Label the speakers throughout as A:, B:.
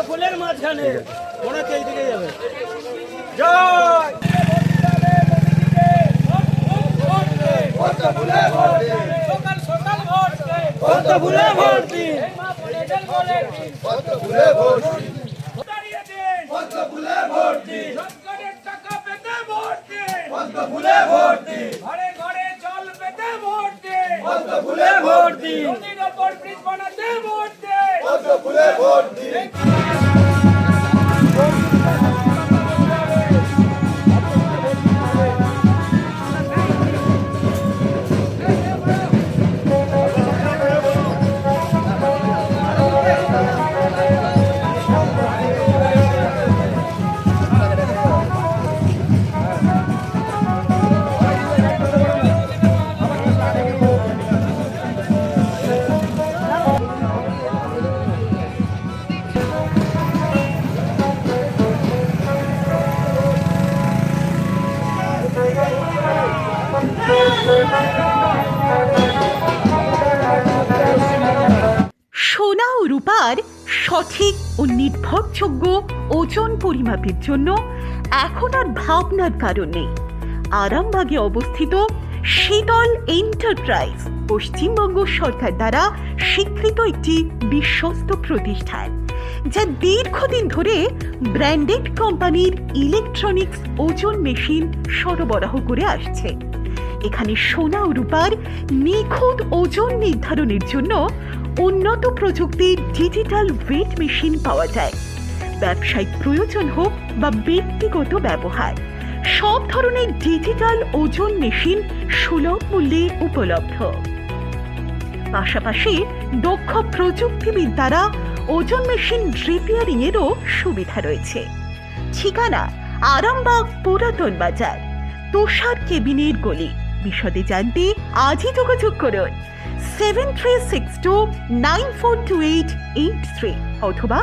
A: ফুলের মাঝখানে মনে হচ্ছে এইদিকে যাবে। জয় সকাল সকাল ভোট ফুলে ভোট দিন, ফুলে ভোট দিন, ফুলে ভোট দিন, সরকারের টাকা পেতে ভোট দিন, ফুলে ভোট দিন, ঘরে ঘরে জল পেতে ভোট দিন, ফুলে ভোট দিন, নদীর ওপর ব্রিজ বানাতে ভোট দিন, ফুলে ভোট দিন।
B: সোনা ও রূপার সঠিক ও নির্ভরযোগ্য ওজন পরিমাপের জন্য এখন আর ভাবনার কারণ নেই। আরামবাগে অবস্থিত শীতল এন্টারপ্রাইজ পশ্চিমবঙ্গ সরকার দ্বারা স্বীকৃত একটি বিশ্বস্ত প্রতিষ্ঠান, যা দীর্ঘদিন ধরে ব্র্যান্ডেড কোম্পানির ইলেকট্রনিক্স ওজন মেশিন সরবরাহ করে আসছে। এখানে সোনা ও রূপার নিখুঁত ওজন নির্ধারণের জন্য উন্নত প্রযুক্তির ডিজিটাল ওয়েট মেশিন পাওয়া যায়। ব্যবসায়িক প্রয়োজন হোক বা ব্যক্তিগত ব্যবহার, সব ধরনের ডিজিটাল ওজন মেশিন সুলভ মূল্যে উপলব্ধ। পাশাপাশি দক্ষ প্রযুক্তিবিদ দ্বারা ওজন মেশিন রিপেয়ারিং এরও সুবিধা রয়েছে। ঠিকানা আরামবাগ পুরাতন বাজার, তুষার কেবিনের গলি। বিশদে জানতে আজই যোগাযোগ করুন 7362942883 অথবা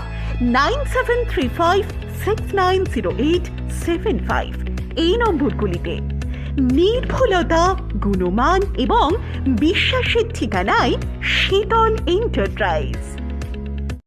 B: 9735690875 এই নম্বরগুলিতে। নির্ভুলতা, গুণমান এবং বিশ্বাসের ঠিকানায় শীতল এন্টারপ্রাইজ।